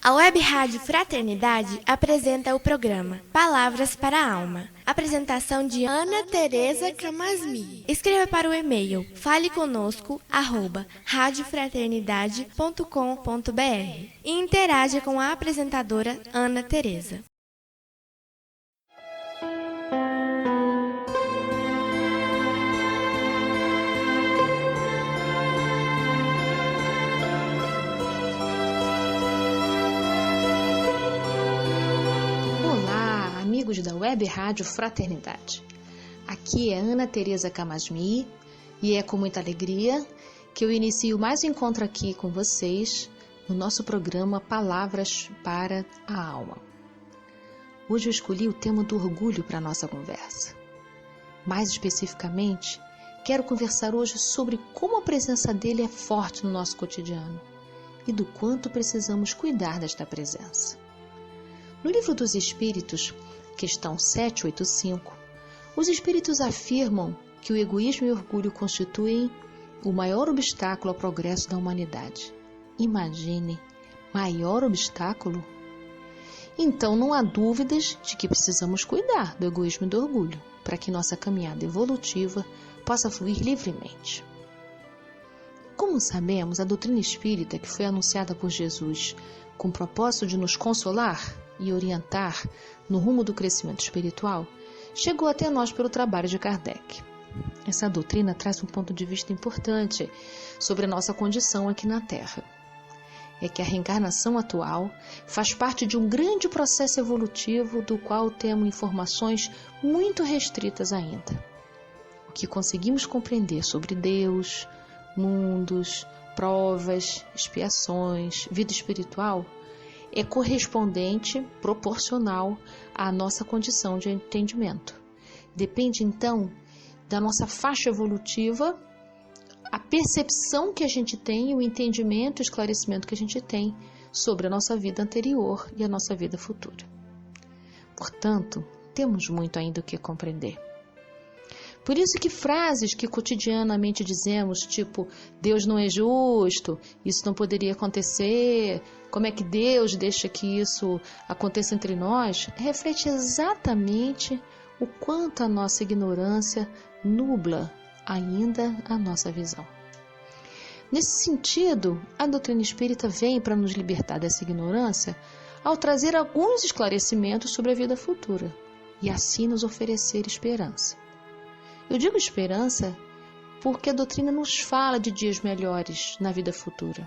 A Web Rádio Fraternidade apresenta o programa Palavras para a Alma. Apresentação de Ana Tereza Camasmi. Escreva para o e-mail faleconosco@radiofraternidade.com.br e interaja com a apresentadora Ana Tereza. Amigos da Web Rádio Fraternidade. Aqui é Ana Tereza Camasmi e é com muita alegria que eu inicio mais um encontro aqui com vocês no nosso programa Palavras para a Alma. Hoje eu escolhi o tema do orgulho para a nossa conversa. Mais especificamente, quero conversar hoje sobre como a presença dele é forte no nosso cotidiano e do quanto precisamos cuidar desta presença. No Livro dos Espíritos, questão 785, os espíritos afirmam que o egoísmo e o orgulho constituem o maior obstáculo ao progresso da humanidade. Imagine, maior obstáculo? Então não há dúvidas de que precisamos cuidar do egoísmo e do orgulho para que nossa caminhada evolutiva possa fluir livremente. Como sabemos, a doutrina espírita, que foi anunciada por Jesus com o propósito de nos consolar e orientar no rumo do crescimento espiritual, chegou até nós pelo trabalho de Kardec. Essa doutrina traz um ponto de vista importante sobre a nossa condição aqui na Terra. É que a reencarnação atual faz parte de um grande processo evolutivo do qual temos informações muito restritas ainda. O que conseguimos compreender sobre Deus, mundos, provas, expiações, vida espiritual é correspondente, proporcional à nossa condição de entendimento. Depende, então, da nossa faixa evolutiva, a percepção que a gente tem, o entendimento, o esclarecimento que a gente tem sobre a nossa vida anterior e a nossa vida futura. Portanto, temos muito ainda o que compreender. Por isso que frases que cotidianamente dizemos, tipo, Deus não é justo, isso não poderia acontecer, como é que Deus deixa que isso aconteça entre nós, reflete exatamente o quanto a nossa ignorância nubla ainda a nossa visão. Nesse sentido, a doutrina espírita vem para nos libertar dessa ignorância ao trazer alguns esclarecimentos sobre a vida futura e assim nos oferecer esperança. Eu digo esperança porque a doutrina nos fala de dias melhores na vida futura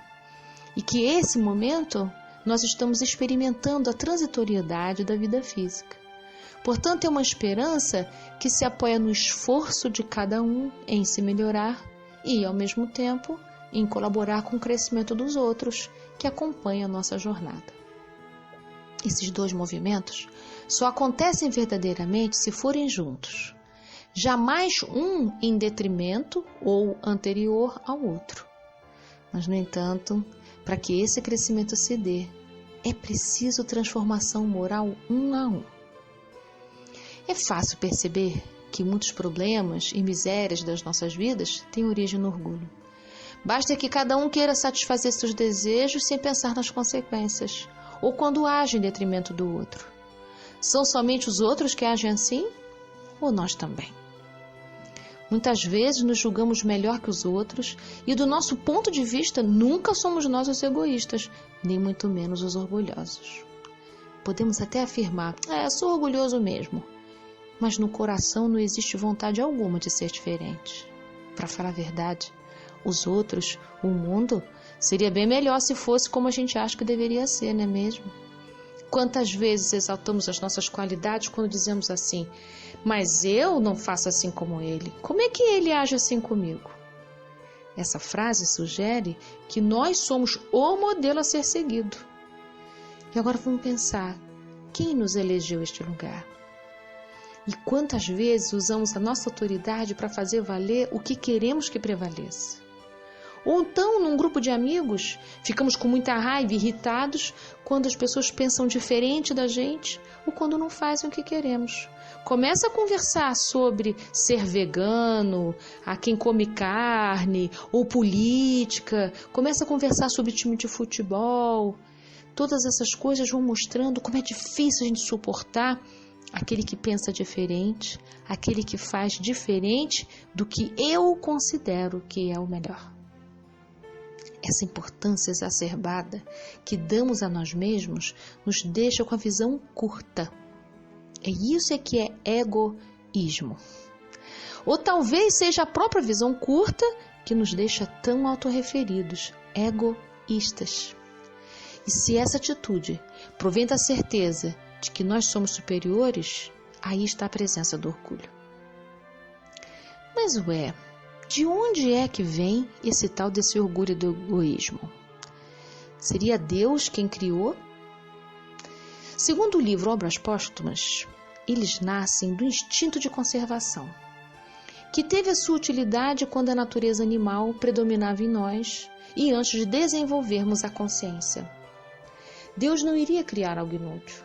e que esse momento nós estamos experimentando a transitoriedade da vida física. Portanto, é uma esperança que se apoia no esforço de cada um em se melhorar e, ao mesmo tempo, em colaborar com o crescimento dos outros que acompanham a nossa jornada. Esses dois movimentos só acontecem verdadeiramente se forem juntos. Jamais um em detrimento ou anterior ao outro. Mas, no entanto, para que esse crescimento se dê, é preciso transformação moral um a um. É fácil perceber que muitos problemas e misérias das nossas vidas têm origem no orgulho. Basta que cada um queira satisfazer seus desejos sem pensar nas consequências, ou quando age em detrimento do outro. São somente os outros que agem assim? Ou nós também? Muitas vezes nos julgamos melhor que os outros e, do nosso ponto de vista, nunca somos nós os egoístas, nem muito menos os orgulhosos. Podemos até afirmar, sou orgulhoso mesmo, mas no coração não existe vontade alguma de ser diferente. Para falar a verdade, os outros, o mundo, seria bem melhor se fosse como a gente acha que deveria ser, não é mesmo? Quantas vezes exaltamos as nossas qualidades quando dizemos assim, mas eu não faço assim como ele. Como é que ele age assim comigo? Essa frase sugere que nós somos o modelo a ser seguido. E agora vamos pensar, quem nos elegeu este lugar? E quantas vezes usamos a nossa autoridade para fazer valer o que queremos que prevaleça? Ou então, num grupo de amigos, ficamos com muita raiva e irritados quando as pessoas pensam diferente da gente ou quando não fazem o que queremos. Começa a conversar sobre ser vegano, a quem come carne, ou política. Começa a conversar sobre time de futebol. todas essas coisas vão mostrando como é difícil a gente suportar aquele que pensa diferente, aquele que faz diferente do que eu considero que é o melhor. Essa importância exacerbada que damos a nós mesmos nos deixa com a visão curta. Isso que é egoísmo. Ou talvez seja a própria visão curta que nos deixa tão autorreferidos, egoístas. E se essa atitude provém da certeza de que nós somos superiores, aí está a presença do orgulho. Mas de onde é que vem esse tal desse orgulho e do egoísmo? Seria Deus quem criou? Segundo o livro Obras Póstumas, eles nascem do instinto de conservação, que teve a sua utilidade quando a natureza animal predominava em nós e antes de desenvolvermos a consciência. Deus não iria criar algo inútil.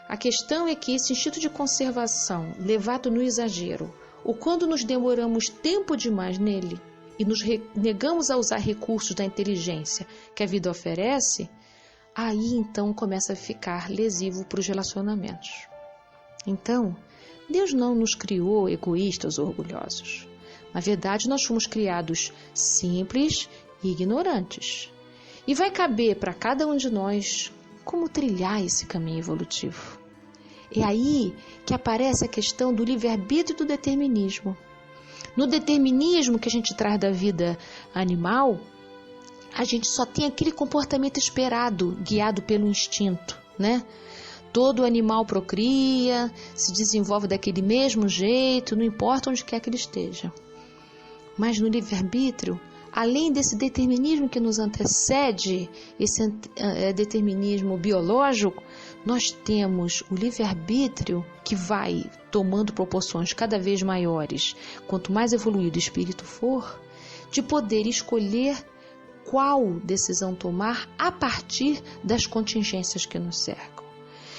A questão é que esse instinto de conservação, levado no exagero, ou quando nos demoramos tempo demais nele e nos negamos a usar recursos da inteligência que a vida oferece, aí então começa a ficar lesivo para os relacionamentos. Então, Deus não nos criou egoístas ou orgulhosos. Na verdade, nós fomos criados simples e ignorantes. E vai caber para cada um de nós como trilhar esse caminho evolutivo. É aí que aparece a questão do livre-arbítrio e do determinismo. No determinismo que a gente traz da vida animal, a gente só tem aquele comportamento esperado, guiado pelo instinto, né? Todo animal procria, se desenvolve daquele mesmo jeito, não importa onde quer que ele esteja. Mas no livre-arbítrio, além desse determinismo que nos antecede, esse determinismo biológico, nós temos o livre-arbítrio que vai tomando proporções cada vez maiores, quanto mais evoluído o espírito for, de poder escolher qual decisão tomar a partir das contingências que nos cercam.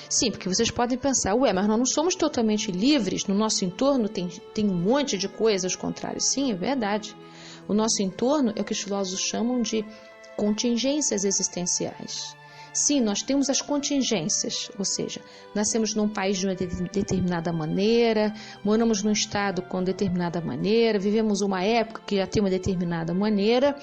Sim, porque vocês podem pensar, mas nós não somos totalmente livres, no nosso entorno tem um monte de coisas contrárias. Sim, é verdade. O nosso entorno é o que os filósofos chamam de contingências existenciais. Sim, nós temos as contingências, ou seja, nascemos num país de uma determinada maneira, moramos num estado com determinada maneira, vivemos uma época que já tem uma determinada maneira,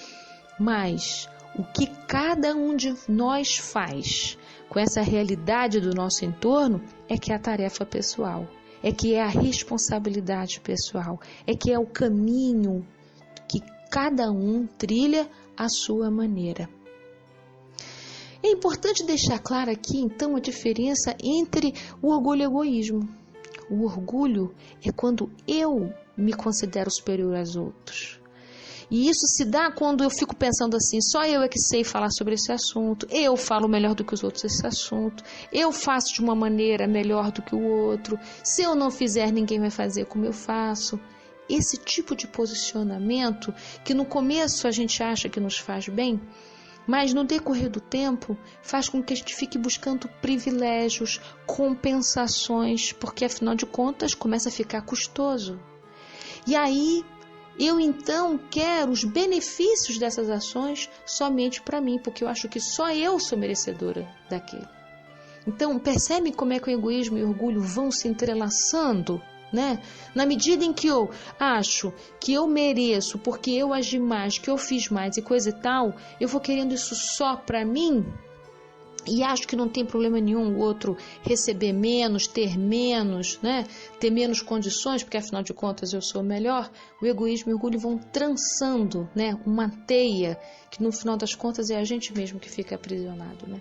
mas o que cada um de nós faz com essa realidade do nosso entorno é que é a tarefa pessoal, é que é a responsabilidade pessoal, é que é o caminho que cada um trilha à sua maneira. É importante deixar clara aqui, então, a diferença entre o orgulho e o egoísmo. O orgulho é quando eu me considero superior aos outros. E isso se dá quando eu fico pensando assim, só eu é que sei falar sobre esse assunto, eu falo melhor do que os outros esse assunto, eu faço de uma maneira melhor do que o outro, se eu não fizer, ninguém vai fazer como eu faço. Esse tipo de posicionamento, que no começo a gente acha que nos faz bem, mas no decorrer do tempo faz com que a gente fique buscando privilégios, compensações, porque afinal de contas começa a ficar custoso. E aí eu então quero os benefícios dessas ações somente para mim, porque eu acho que só eu sou merecedora daquilo. Então percebe como é que o egoísmo e o orgulho vão se entrelaçando? Né? Na medida em que eu acho que eu mereço, porque eu agi mais, que eu fiz mais e coisa e tal, eu vou querendo isso só para mim e acho que não tem problema nenhum o outro receber menos, ter menos, né? Ter menos condições, porque afinal de contas eu sou melhor. O egoísmo e o orgulho vão trançando, né? Uma teia que no final das contas é a gente mesmo que fica aprisionado, né?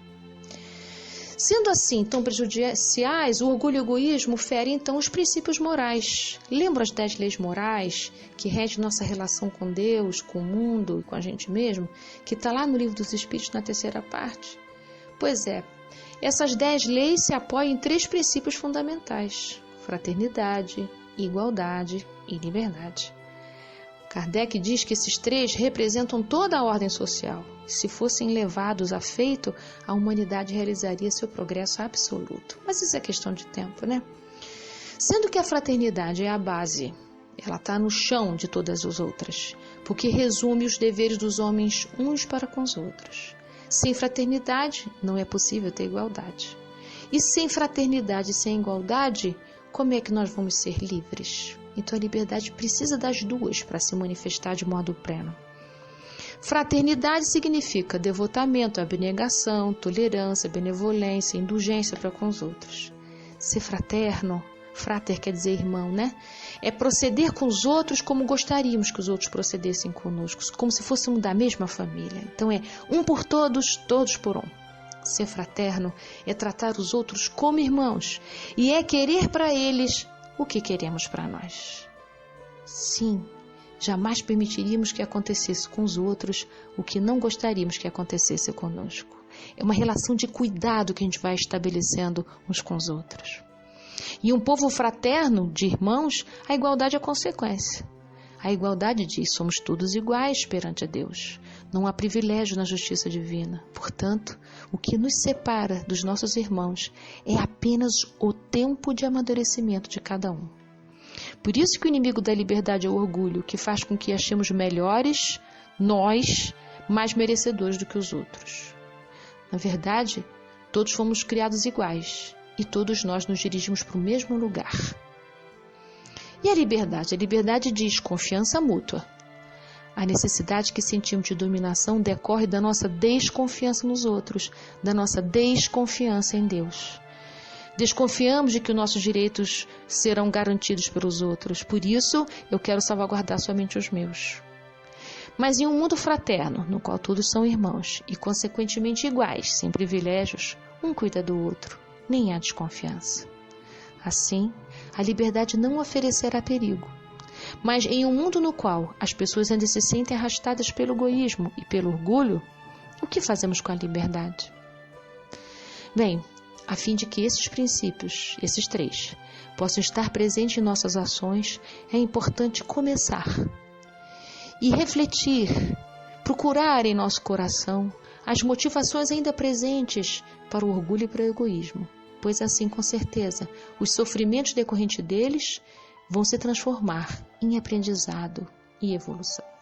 Sendo assim tão prejudiciais, o orgulho e o egoísmo ferem então os princípios morais. Lembra as 10 leis morais que regem nossa relação com Deus, com o mundo e com a gente mesmo, que está lá no Livro dos Espíritos na 3ª parte? Pois é, essas 10 leis se apoiam em 3 princípios fundamentais: fraternidade, igualdade e liberdade. Kardec diz que esses 3 representam toda a ordem social. Se fossem levados a feito, a humanidade realizaria seu progresso absoluto. Mas isso é questão de tempo, né? Sendo que a fraternidade é a base, ela está no chão de todas as outras, porque resume os deveres dos homens uns para com os outros. Sem fraternidade, não é possível ter igualdade. E sem fraternidade e sem igualdade, como é que nós vamos ser livres? Então a liberdade precisa das duas para se manifestar de modo pleno. Fraternidade significa devotamento, abnegação, tolerância, benevolência, indulgência para com os outros. Ser fraterno, frater quer dizer irmão, né? É proceder com os outros como gostaríamos que os outros procedessem conosco, como se fôssemos da mesma família. Então é um por todos, todos por um. Ser fraterno é tratar os outros como irmãos e é querer para eles o que queremos para nós. Sim, jamais permitiríamos que acontecesse com os outros o que não gostaríamos que acontecesse conosco. É uma relação de cuidado que a gente vai estabelecendo uns com os outros. E um povo fraterno, de irmãos, a igualdade é consequência. A igualdade diz: somos todos iguais perante a Deus. Não há privilégio na justiça divina. Portanto, o que nos separa dos nossos irmãos é apenas o tempo de amadurecimento de cada um. Por isso que o inimigo da liberdade é o orgulho, que faz com que achemos melhores, nós, mais merecedores do que os outros. Na verdade, todos fomos criados iguais e todos nós nos dirigimos para o mesmo lugar. E a liberdade? A liberdade diz confiança mútua. A necessidade que sentimos de dominação decorre da nossa desconfiança nos outros, da nossa desconfiança em Deus. Desconfiamos de que os nossos direitos serão garantidos pelos outros. Por isso, eu quero salvaguardar somente os meus. Mas em um mundo fraterno, no qual todos são irmãos e consequentemente iguais, sem privilégios, um cuida do outro, nem há desconfiança. Assim, a liberdade não oferecerá perigo. Mas em um mundo no qual as pessoas ainda se sentem arrastadas pelo egoísmo e pelo orgulho, o que fazemos com a liberdade? Bem, a fim de que esses princípios, esses três, possam estar presentes em nossas ações, é importante começar e refletir, procurar em nosso coração as motivações ainda presentes para o orgulho e para o egoísmo, pois assim, com certeza, os sofrimentos decorrentes deles vão se transformar em aprendizado e evolução.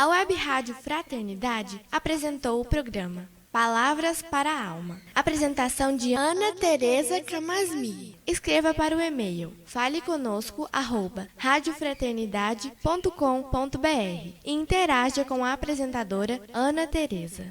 A Web Rádio Fraternidade apresentou o programa Palavras para a Alma. Apresentação de Ana Tereza Camasmi. Escreva para o e-mail faleconosco@radiofraternidade.com.br e interaja com a apresentadora Ana Tereza.